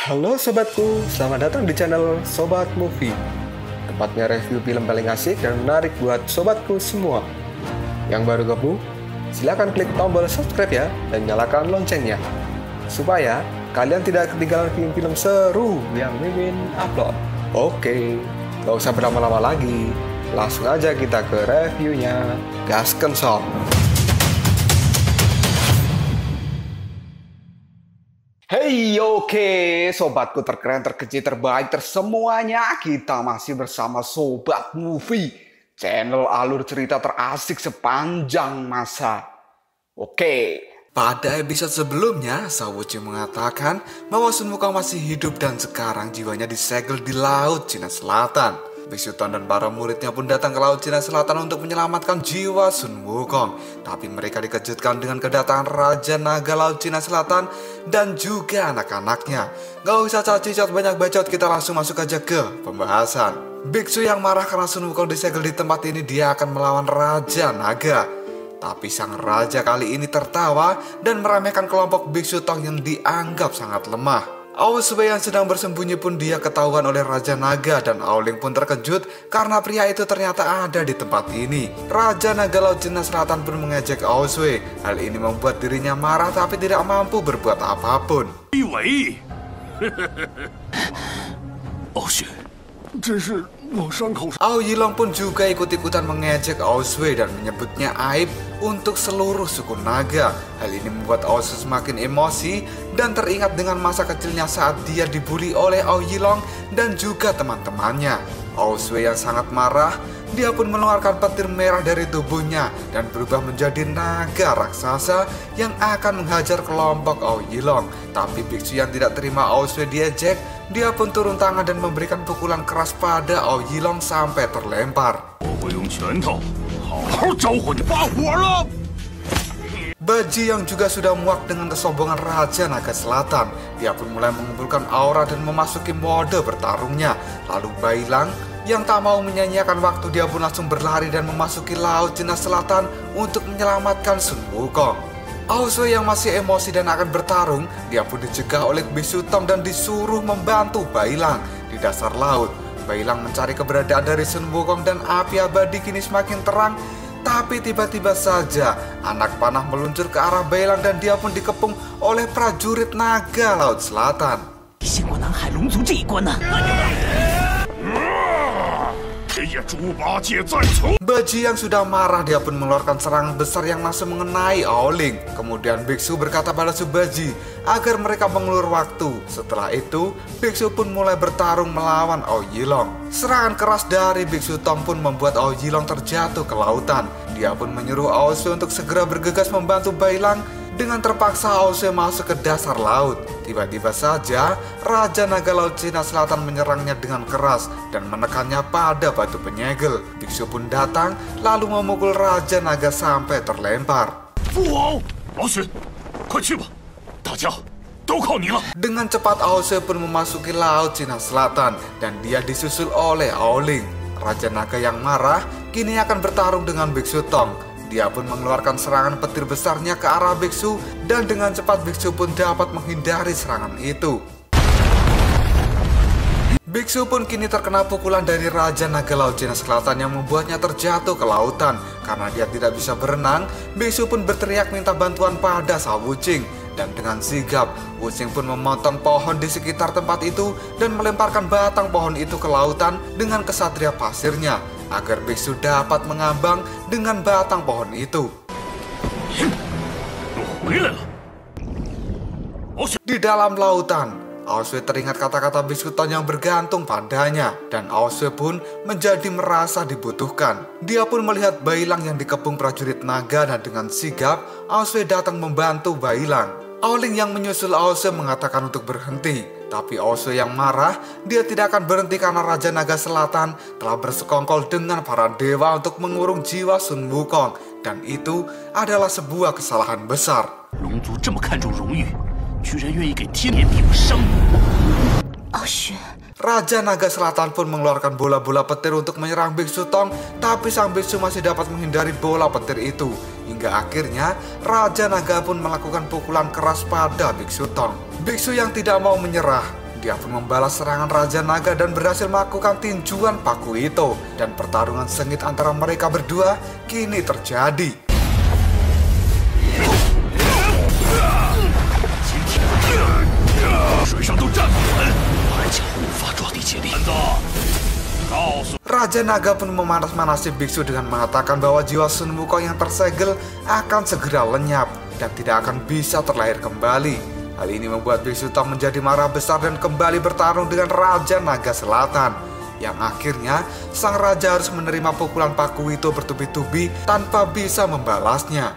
Halo sobatku, selamat datang di channel Sobat Movie. Tempatnya review film paling asik dan menarik buat sobatku semua. Yang baru gabung, silahkan klik tombol subscribe ya dan nyalakan loncengnya, supaya kalian tidak ketinggalan film-film seru yang Mimin upload. Oke, gak usah berlama-lama lagi, langsung aja kita ke reviewnya. Gasken sob. Hey, oke, sobatku terkeren, terkecil, terbaik, tersemuanya. Kita masih bersama Sobat Movie, channel alur cerita terasik sepanjang masa. Oke, pada episode sebelumnya, Sawuchi mengatakan bahwa Sun Wukong masih hidup dan sekarang jiwanya disegel di Laut Cina Selatan. Biksu Tong dan para muridnya pun datang ke Laut Cina Selatan untuk menyelamatkan jiwa Sun Wukong. Tapi mereka dikejutkan dengan kedatangan Raja Naga Laut Cina Selatan dan juga anak-anaknya. Gak usah cacicot banyak bacot, kita langsung masuk aja ke pembahasan. Biksu yang marah karena Sun Wukong disegel di tempat ini, dia akan melawan Raja Naga. Tapi sang raja kali ini tertawa dan meremehkan kelompok Biksu Tong yang dianggap sangat lemah. Aosway yang sedang bersembunyi pun dia ketahuan oleh Raja Naga, dan Aoling pun terkejut karena pria itu ternyata ada di tempat ini. Raja Naga Laut Cina Selatan pun mengejek Aosway. Hal ini membuat dirinya marah tapi tidak mampu berbuat apapun. Ao Yilong pun juga ikut-ikutan mengejek Aosway dan menyebutnya aib untuk seluruh suku naga. Hal ini membuat Aosway semakin emosi dan teringat dengan masa kecilnya saat dia dibully oleh Ao Yilong dan juga teman-temannya. Aosway yang sangat marah, dia pun mengeluarkan petir merah dari tubuhnya dan berubah menjadi naga raksasa yang akan menghajar kelompok Ao Yilong. Tapi biksu yang tidak terima Aosway diejek, dia pun turun tangan dan memberikan pukulan keras pada Ao Yilong sampai terlempar. Baji yang juga sudah muak dengan kesombongan Raja Naga Selatan, dia pun mulai mengumpulkan aura dan memasuki mode bertarungnya. Lalu Bailang yang tak mau menyanyiakan waktu, dia pun langsung berlari dan memasuki Laut Cina Selatan untuk menyelamatkan Sun Wukong. Aosway yang masih emosi dan akan bertarung, dia pun dicegah oleh Biksu Tong dan disuruh membantu Bailang di dasar laut. Bailang mencari keberadaan dari Sun Wukong dan api abadi kini semakin terang. Tapi tiba-tiba saja anak panah meluncur ke arah Bailang dan dia pun dikepung oleh prajurit naga Laut Selatan. Baji yang sudah marah, dia pun mengeluarkan serangan besar yang langsung mengenai Aoling. Kemudian Biksu berkata pada Subaji agar mereka mengulur waktu. Setelah itu, Biksu pun mulai bertarung melawan Ao Yilong. Serangan keras dari Biksu Tong pun membuat Ao Yilong terjatuh ke lautan. Dia pun menyuruh Aosway untuk segera bergegas membantu Bailang. Dengan terpaksa Aosway masuk ke dasar laut. Tiba-tiba saja Raja Naga Laut Cina Selatan menyerangnya dengan keras dan menekannya pada batu penyegel. Biksu pun datang lalu memukul Raja Naga sampai terlempar. Dengan cepat Aosway pun memasuki Laut Cina Selatan dan dia disusul oleh Aoling. Raja Naga yang marah kini akan bertarung dengan Biksu Tong. Dia pun mengeluarkan serangan petir besarnya ke arah Biksu dan dengan cepat Biksu pun dapat menghindari serangan itu. Biksu pun kini terkena pukulan dari Raja Naga Laut Cina Selatan yang membuatnya terjatuh ke lautan. Karena dia tidak bisa berenang, Biksu pun berteriak minta bantuan pada Sawuching. Dan dengan sigap, Wuching pun memotong pohon di sekitar tempat itu dan melemparkan batang pohon itu ke lautan dengan kesatria pasirnya agar Biksu dapat mengambang dengan batang pohon itu. Di dalam lautan, Aosway teringat kata-kata Biksu Tong yang bergantung padanya, dan Aosway pun menjadi merasa dibutuhkan. Dia pun melihat Bailang yang dikepung prajurit naga dan dengan sigap Aosway datang membantu Bailang. Aoling yang menyusul Aosway mengatakan untuk berhenti, tapi Aosway yang marah, dia tidak akan berhenti karena Raja Naga Selatan telah bersekongkol dengan para dewa untuk mengurung jiwa Sun Wukong, dan itu adalah sebuah kesalahan besar. Raja Naga Selatan pun mengeluarkan bola-bola petir untuk menyerang Biksu Tong, tapi sang biksu masih dapat menghindari bola petir itu. Hingga akhirnya Raja Naga pun melakukan pukulan keras pada Biksu Tong. Biksu yang tidak mau menyerah, Dia pun membalas serangan Raja Naga dan berhasil melakukan tinjuan paku itu. Dan pertarungan sengit antara mereka berdua kini terjadi. Raja Naga pun memanas-manasi biksu dengan mengatakan bahwa jiwa Sun Wukong yang tersegel akan segera lenyap dan tidak akan bisa terlahir kembali. Hal ini membuat biksu Tang menjadi marah besar dan kembali bertarung dengan Raja Naga Selatan. Yang akhirnya sang raja harus menerima pukulan paku itu bertubi-tubi tanpa bisa membalasnya.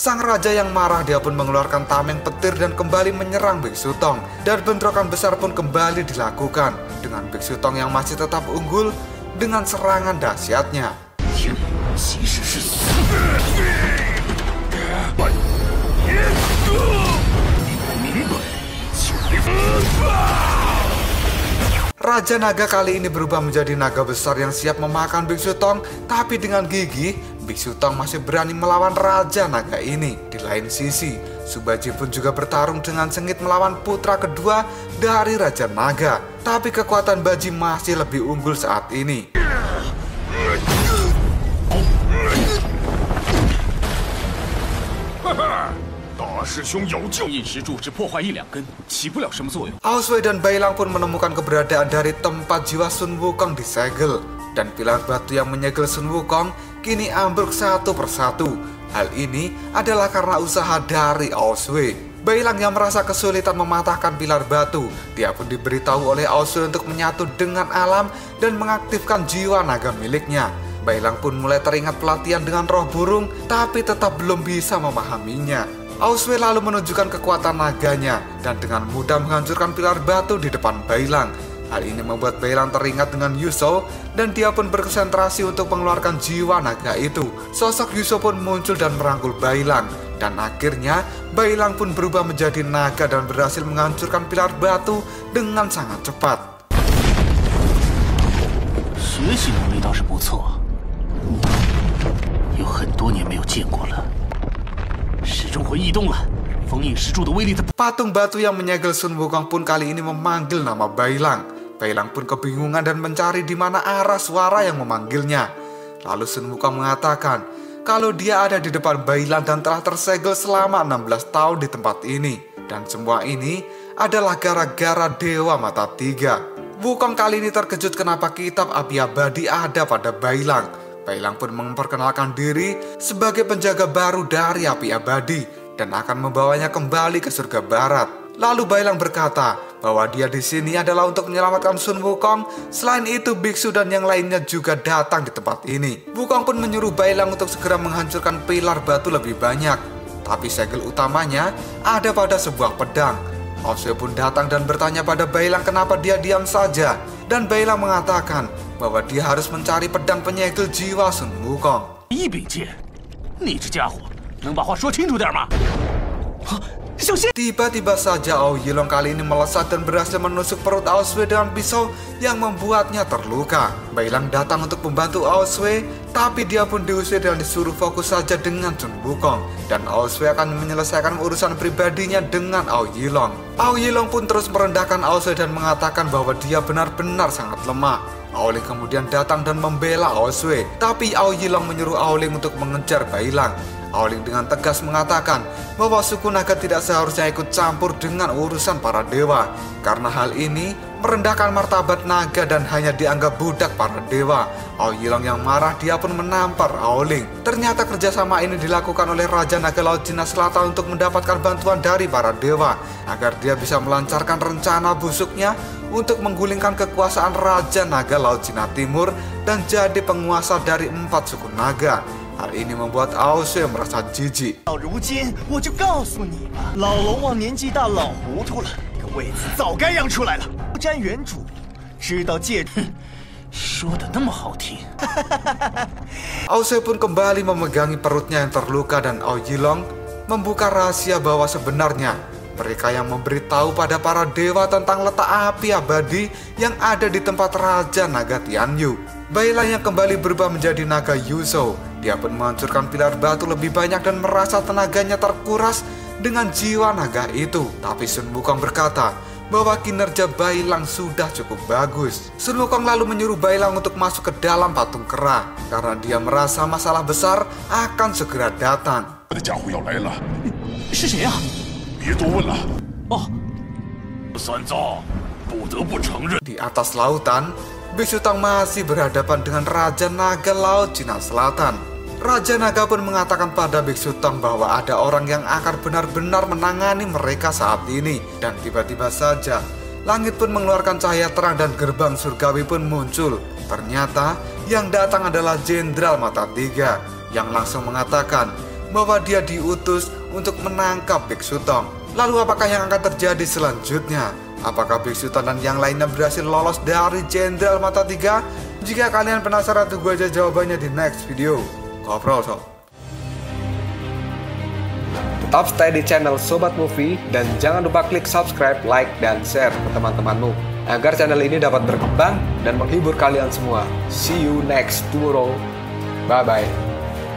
Sang raja yang marah, dia pun mengeluarkan tameng petir dan kembali menyerang Biksu Tong. Dan bentrokan besar pun kembali dilakukan dengan Biksu Tong yang masih tetap unggul dengan serangan dahsyatnya. Raja Naga kali ini berubah menjadi naga besar yang siap memakan Biksu Tong, tapi dengan gigih, Biksu Tong masih berani melawan Raja Naga ini. Di lain sisi, Subaji pun juga bertarung dengan sengit melawan putra kedua dari Raja Naga. Tapi kekuatan Baji masih lebih unggul saat ini. Aosway dan Bailang pun menemukan keberadaan dari tempat jiwa Sun Wukong disegel. Dan pilar batu yang menyegel Sun Wukong kini ambruk satu persatu. Hal ini adalah karena usaha dari Aosway. Bailang yang merasa kesulitan mematahkan pilar batu, dia pun diberitahu oleh Aosway untuk menyatu dengan alam dan mengaktifkan jiwa naga miliknya. Bailang pun mulai teringat pelatihan dengan roh burung, tapi tetap belum bisa memahaminya. Aosway lalu menunjukkan kekuatan naganya dan dengan mudah menghancurkan pilar batu di depan Bailang. Hal ini membuat Bailang teringat dengan Yusou dan dia pun berkonsentrasi untuk mengeluarkan jiwa naga itu. Sosok Yusou pun muncul dan merangkul Bailang. Dan akhirnya Bailang pun berubah menjadi naga dan berhasil menghancurkan pilar batu dengan sangat cepat. Patung batu yang menyegel Sun Wukong pun kali ini memanggil nama Bailang. Bailang pun kebingungan dan mencari di mana arah suara yang memanggilnya. Lalu Sun Wukong mengatakan kalau dia ada di depan Bailang dan telah tersegel selama 16 tahun di tempat ini. Dan semua ini adalah gara-gara Dewa Mata Tiga. Wukong kali ini terkejut kenapa kitab api abadi ada pada Bailang. Bailang pun memperkenalkan diri sebagai penjaga baru dari api abadi dan akan membawanya kembali ke surga barat. Lalu Bailang berkata bahwa dia di sini adalah untuk menyelamatkan Sun Wukong. Selain itu, biksu dan yang lainnya juga datang di tempat ini. Wukong pun menyuruh Bailang untuk segera menghancurkan pilar batu lebih banyak. Tapi segel utamanya ada pada sebuah pedang. Aosway pun datang dan bertanya pada Bailang kenapa dia diam saja. Dan Bailang mengatakan bahwa dia harus mencari pedang penyegel jiwa Sun Wukong. Tiba-tiba saja Aoyilong kali ini melesat dan berhasil menusuk perut Aosway dengan pisau yang membuatnya terluka. Bailang datang untuk membantu Aosway, tapi dia pun diusir dan disuruh fokus saja dengan Sun Wukong. Dan Aosway akan menyelesaikan urusan pribadinya dengan Aoyilong. Aoyilong pun terus merendahkan Aosway dan mengatakan bahwa dia benar-benar sangat lemah. Aoling kemudian datang dan membela Aosway, tapi Aoyilong menyuruh Aoling untuk mengejar Bailang. Aoling dengan tegas mengatakan bahwa suku naga tidak seharusnya ikut campur dengan urusan para dewa, karena hal ini merendahkan martabat naga dan hanya dianggap budak para dewa. Aoyilong yang marah, dia pun menampar Aoling. Ternyata kerjasama ini dilakukan oleh Raja Naga Laut Cina Selatan untuk mendapatkan bantuan dari para dewa, agar dia bisa melancarkan rencana busuknya untuk menggulingkan kekuasaan Raja Naga Laut Cina Timur dan jadi penguasa dari 4 suku naga. Hal ini membuat Aosway merasa jijik. Aosway pun kembali memegangi perutnya yang terluka dan Aoyilong membuka rahasia bahwa sebenarnya mereka yang memberitahu pada para dewa tentang letak api abadi yang ada di tempat Raja Naga Tianyu. Bailang yang kembali berubah menjadi naga Yuzhou. Dia pun menghancurkan pilar batu lebih banyak dan merasa tenaganya terkuras dengan jiwa naga itu. Tapi Sun Wukong berkata bahwa kinerja Bailang sudah cukup bagus. Sun Wukong lalu menyuruh Bailang untuk masuk ke dalam patung kera karena dia merasa masalah besar akan segera datang. 的家伙要来了，是谁啊？ 别多问了。 哦， 三藏不得不承认， Di atas lautan, Biksu Tang masih berhadapan dengan Raja Naga Laut Cina Selatan. Raja Naga pun mengatakan pada Biksu Tang bahwa ada orang yang akan benar-benar menangani mereka saat ini. Dan tiba-tiba saja, langit pun mengeluarkan cahaya terang dan gerbang surgawi pun muncul. Ternyata yang datang adalah Jenderal Mata Tiga yang langsung mengatakan bahwa dia diutus untuk menangkap Biksu Tang. Lalu apakah yang akan terjadi selanjutnya? Apakah Biksu Tang dan yang lainnya berhasil lolos dari Jenderal Mata Tiga? Jika kalian penasaran, tunggu aja jawabannya di next video. Ngobrol sob. Tetap stay di channel Sobat Movie dan jangan lupa klik subscribe, like, dan share ke teman-temanmu agar channel ini dapat berkembang dan menghibur kalian semua. See you next tomorrow. Bye-bye.